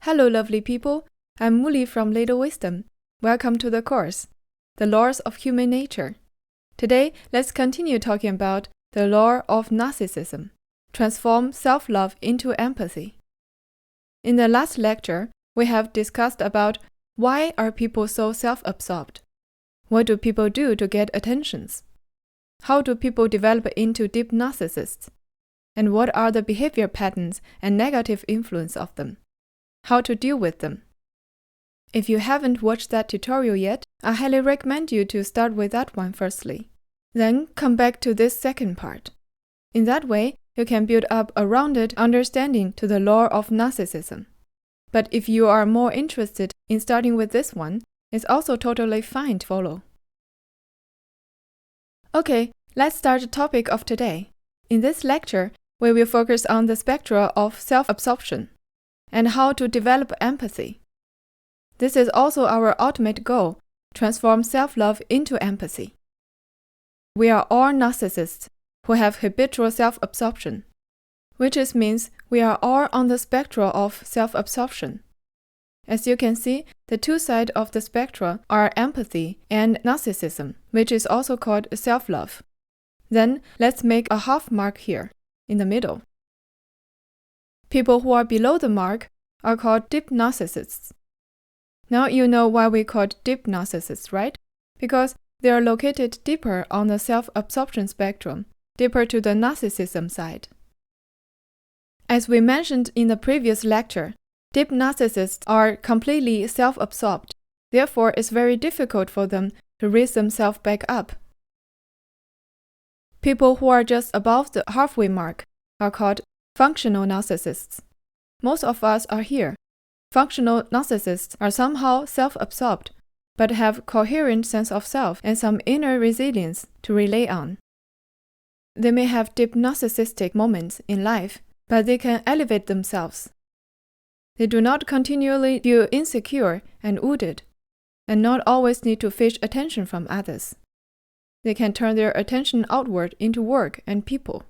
Hello lovely people, I'm Muli from Little Wisdom. Welcome to the course, The Laws of Human Nature. Today, let's continue talking about the Law of Narcissisim. Transform self-love into empathy. In the last lecture, we have discussed about why are people so self-absorbed? What do people do to get attentions? How do people develop into deep narcissists? And what are the behavior patterns and negative influence of them? How to deal with them. If you haven't watched that tutorial yet, I highly recommend you to start with that one firstly. Then come back to this second part. In that way, you can build up a rounded understanding to the law of narcissism. But if you are more interested in starting with this one, it's also totally fine to follow. Okay, let's start the topic of today. In this lecture, we will focus on the spectra of self-absorption and how to develop empathy. This is also our ultimate goal, transform self-love into empathy. We are all narcissists who have habitual self-absorption, which means we are all on the spectra of self-absorption. As you can see, the two sides of the spectra are empathy and narcissism, which is also called self-love. Then let's make a half mark here, in the middle. People who are below the mark are called deep narcissists. Now you know why we call deep narcissists, right? Because they are located deeper on the self-absorption spectrum, deeper to the narcissism side. As we mentioned in the previous lecture, deep narcissists are completely self-absorbed. Therefore, it's very difficult for them to raise themselves back up. People who are just above the halfway mark are called functional narcissists. Most of us are here. Functional narcissists are somehow self-absorbed, but have coherent sense of self and some inner resilience to rely on. They may have deep narcissistic moments in life, but they can elevate themselves. They do not continually feel insecure and wounded, and not always need to fetch attention from others. They can turn their attention outward into work and people.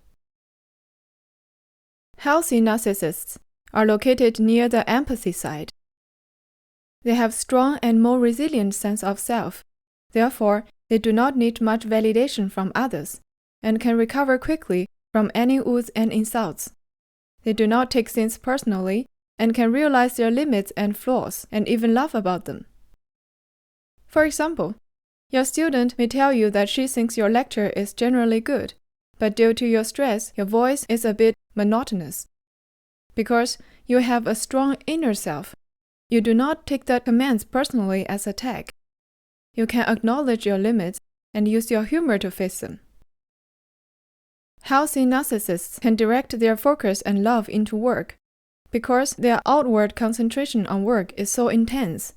Healthy narcissists are located near the empathy side. They have strong and more resilient sense of self. Therefore, they do not need much validation from others and can recover quickly from any wounds and insults. They do not take things personally and can realize their limits and flaws and even laugh about them. For example, your student may tell you that she thinks your lecture is generally good, but due to your stress, your voice is a bit monotonous. Because you have a strong inner self, you do not take the comments personally as attack. You can acknowledge your limits and use your humor to face them. Healthy narcissists can direct their focus and love into work, because their outward concentration on work is so intense.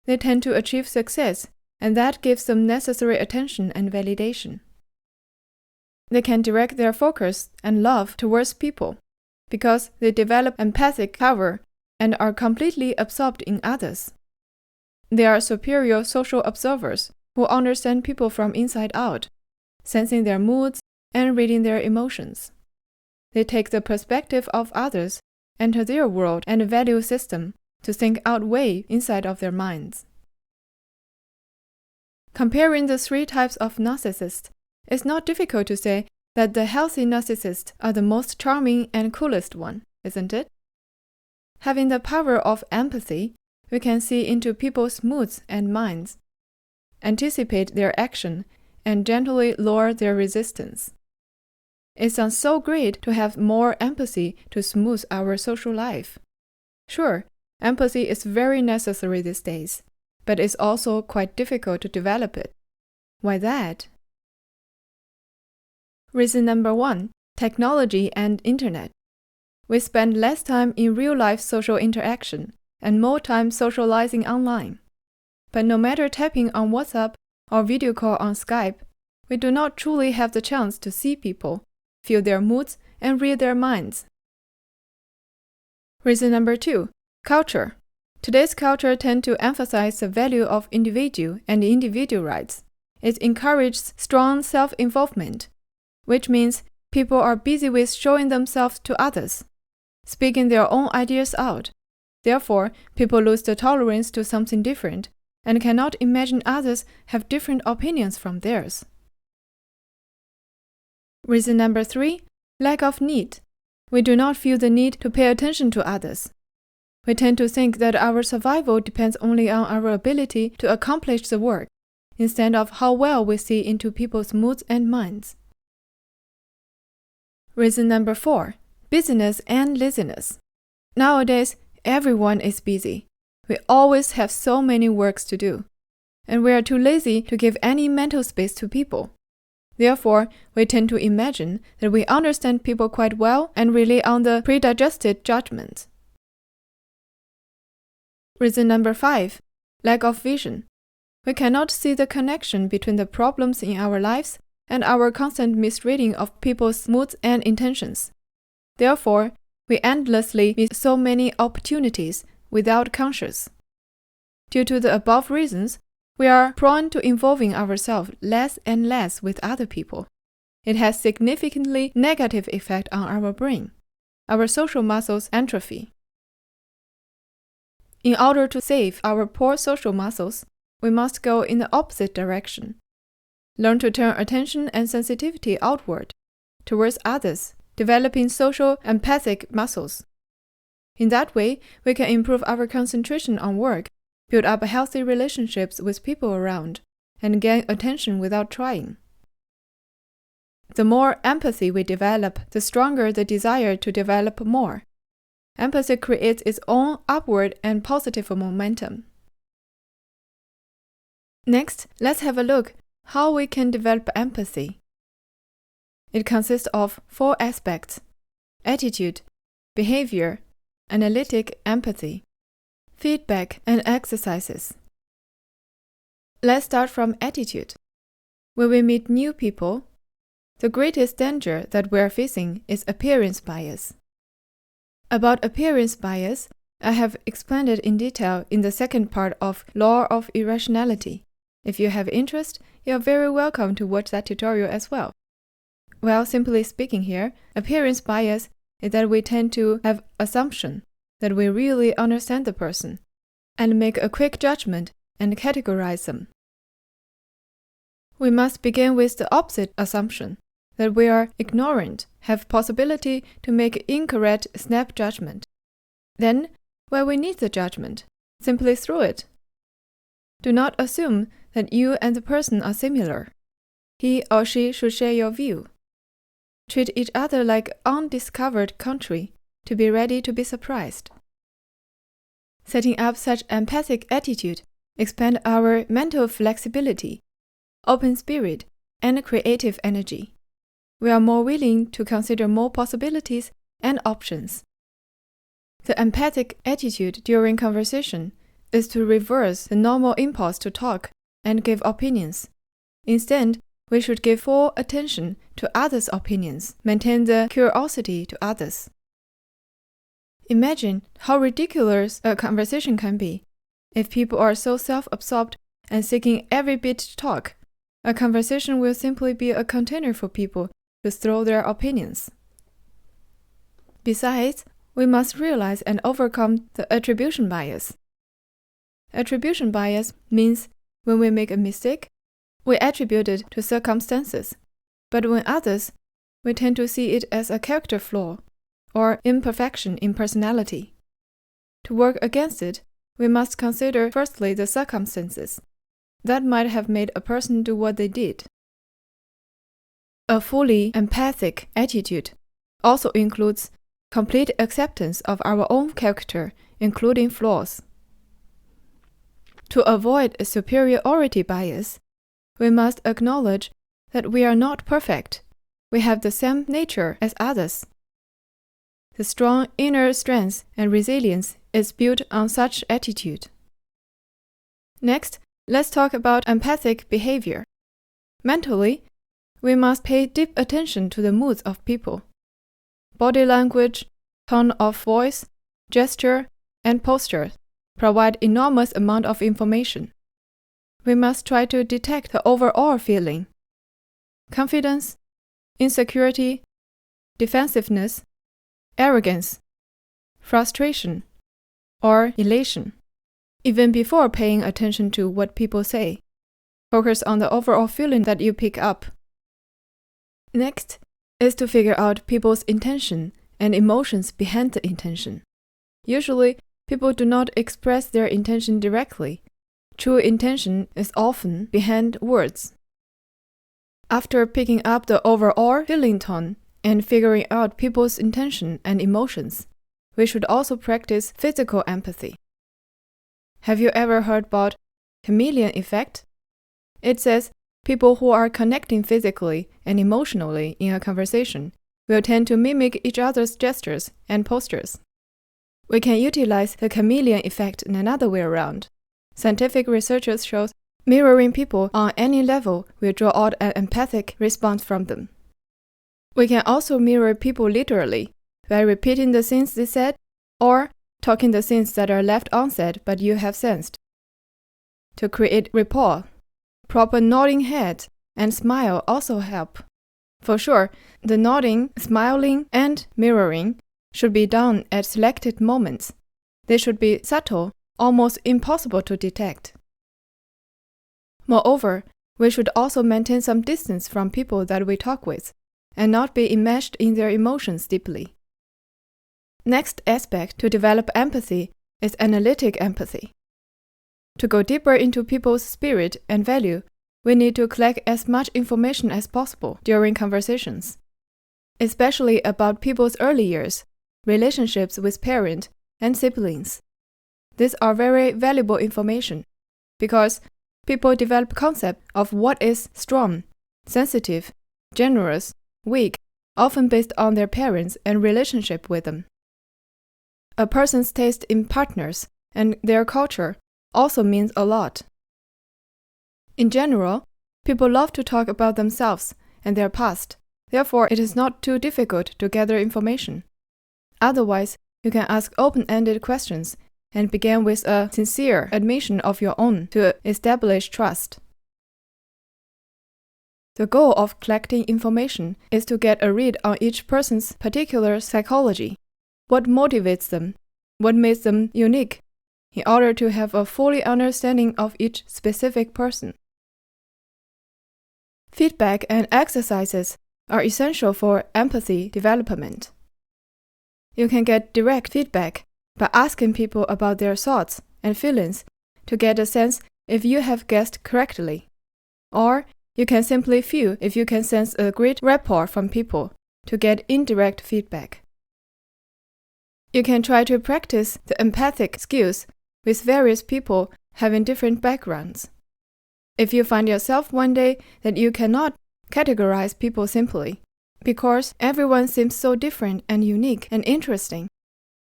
They tend to achieve success, and that gives them necessary attention and validation. They can direct their focus and love towards people, because they develop empathic power and are completely absorbed in others. They are superior social observers who understand people from inside out, sensing their moods and reading their emotions. They take the perspective of others, enter their world and value system to think out way inside of their minds. Comparing the three types of narcissists, it's not difficult to say that the healthy narcissists are the most charming and coolest one, isn't it? Having the power of empathy, we can see into people's moods and minds, anticipate their action, and gently lower their resistance. It sounds so great to have more empathy to smooth our social life. Sure, empathy is very necessary these days, but it's also quite difficult to develop it. Why that? Reason number 1, technology and internet. We spend less time in real-life social interaction and more time socializing online. But no matter typing on WhatsApp or video call on Skype, we do not truly have the chance to see people, feel their moods, and read their minds. Reason number 2, culture. Today's culture tends to emphasize the value of individual and individual rights. It encourages strong self-involvement, which means people are busy with showing themselves to others, speaking their own ideas out, Therefore, people lose the tolerance to something different and cannot imagine others have different opinions from theirs. Reason number 3, lack of need. We do not feel the need to pay attention to others. We tend to think that our survival depends only on our ability to accomplish the work, instead of how well we see into people's moods and minds. Reason number 4, busyness and laziness. Nowadays, everyone is busy. We always have so many works to do, and we are too lazy to give any mental space to people. Therefore, we tend to imagine that we understand people quite well and rely on the predigested judgment. Reason number 5, lack of vision. We cannot see the connection between the problems in our lives and our constant misreading of people's moods and intentions. Therefore, we endlessly miss so many opportunities without conscience. Due to the above reasons, we are prone to involving ourselves less and less with other people. It has significantly negative effect on our brain. Our social muscles atrophy. In order to save our poor social muscles, we must go in the opposite direction. Learn to turn attention and sensitivity outward, towards others, developing social empathic muscles. In that way, we can improve our concentration on work, build up healthy relationships with people around, and gain attention without trying. The more empathy we develop, the stronger the desire to develop more. Empathy creates its own upward and positive momentum. Next, let's have a look how we can develop empathy. It consists of 4 aspects: attitude, behavior, analytic empathy, feedback, and exercises. Let's start from attitude. When we meet new people, the greatest danger that we are facing is appearance bias. About appearance bias, I have explained it in detail in the second part of Law of Irrationality. If you have interest, you are very welcome to watch that tutorial as well. Well, simply speaking here, appearance bias is that we tend to have assumption that we really understand the person, and make a quick judgment and categorize them. We must begin with the opposite assumption, that we are ignorant, have possibility to make incorrect snap judgment. Then, when we need the judgment, simply throw it. Do not assume that you and the person are similar. He or she should share your view. Treat each other like undiscovered country, to be ready to be surprised. Setting up such empathic attitude expand our mental flexibility, open spirit, and creative energy. We are more willing to consider more possibilities and options. The empathic attitude during conversation is to reverse the normal impulse to talk and give opinions. Instead, we should give full attention to others' opinions, maintain the curiosity to others. Imagine how ridiculous a conversation can be. If people are so self-absorbed and seeking every bit to talk, a conversation will simply be a container for people to throw their opinions. Besides, we must realize and overcome the attribution bias. Attribution bias means when we make a mistake, we attribute it to circumstances, but when others, we tend to see it as a character flaw or imperfection in personality. To work against it, we must consider firstly the circumstances that might have made a person do what they did. A fully empathic attitude also includes complete acceptance of our own character, including flaws. To avoid a superiority bias, we must acknowledge that we are not perfect. We have the same nature as others. The strong inner strength and resilience is built on such attitude. Next, let's talk about empathic behavior. Mentally, we must pay deep attention to the moods of people. Body language, tone of voice, gesture, and posture provide enormous amount of information. We must try to detect the overall feeling. Confidence, insecurity, defensiveness, arrogance, frustration, or elation, even before paying attention to what people say. Focus on the overall feeling that you pick up. Next is to figure out people's intention and emotions behind the intention. Usually, people do not express their intention directly. True intention is often behind words. After picking up the overall feeling tone and figuring out people's intention and emotions, we should also practice physical empathy. Have you ever heard about chameleon effect? It says people who are connecting physically and emotionally in a conversation will tend to mimic each other's gestures and postures. We can utilize the chameleon effect in another way around. Scientific researchers show mirroring people on any level will draw out an empathic response from them. We can also mirror people literally by repeating the things they said or talking the things that are left unsaid but you have sensed. To create rapport, proper nodding head and smile also help. For sure, the nodding, smiling, and mirroring should be done at selected moments. They should be subtle, almost impossible to detect. Moreover, we should also maintain some distance from people that we talk with, and not be enmeshed in their emotions deeply. Next aspect to develop empathy is analytic empathy. To go deeper into people's spirit and value, we need to collect as much information as possible during conversations, especially about people's early years, relationships with parents and siblings. These are very valuable information because people develop concept of what is strong, sensitive, generous, weak, often based on their parents and relationship with them. A person's taste in partners and their culture also means a lot. In general, people love to talk about themselves and their past, therefore it is not too difficult to gather information. Otherwise, you can ask open-ended questions and begin with a sincere admission of your own to establish trust. The goal of collecting information is to get a read on each person's particular psychology, what motivates them, what makes them unique, in order to have a full understanding of each specific person. Feedback and exercises are essential for empathy development. You can get direct feedback by asking people about their thoughts and feelings to get a sense if you have guessed correctly. Or you can simply feel if you can sense a great rapport from people to get indirect feedback. You can try to practice the empathic skills with various people having different backgrounds. If you find yourself one day that you cannot categorize people simply, because everyone seems so different and unique and interesting,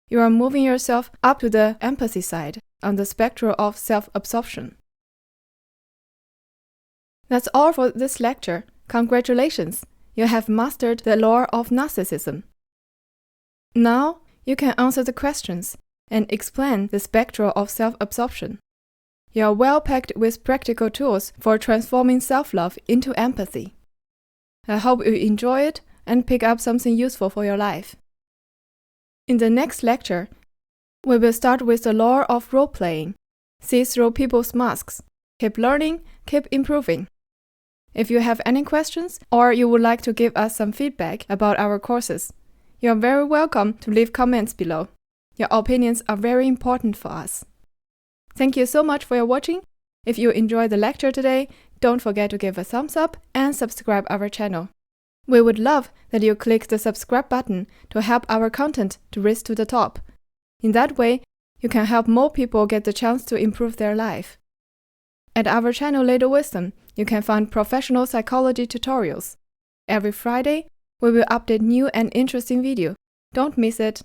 you are moving yourself up to the empathy side on the spectrum of self-absorption. That's all for this lecture. Congratulations! You have mastered the Law of Narcissisim. Now, you can answer the questions and explain the spectrum of self-absorption. You are well packed with practical tools for transforming self-love into empathy. I hope you enjoy it and pick up something useful for your life. In the next lecture, we will start with the law of role-playing. See through people's masks. Keep learning, keep improving. If you have any questions or you would like to give us some feedback about our courses, you are very welcome to leave comments below. Your opinions are very important for us. Thank you so much for your watching. If you enjoyed the lecture today, don't forget to give a thumbs up and subscribe our channel. We would love that you click the subscribe button to help our content to rise to the top. In that way, you can help more people get the chance to improve their life. At our channel Little Wisdom, you can find professional psychology tutorials. Every Friday, we will update new and interesting video. Don't miss it.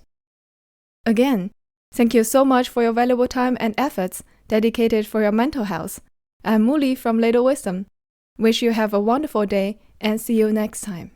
Again, thank you so much for your valuable time and efforts dedicated for your mental health. I'm Muli from Little Wisdom. Wish you have a wonderful day and see you next time.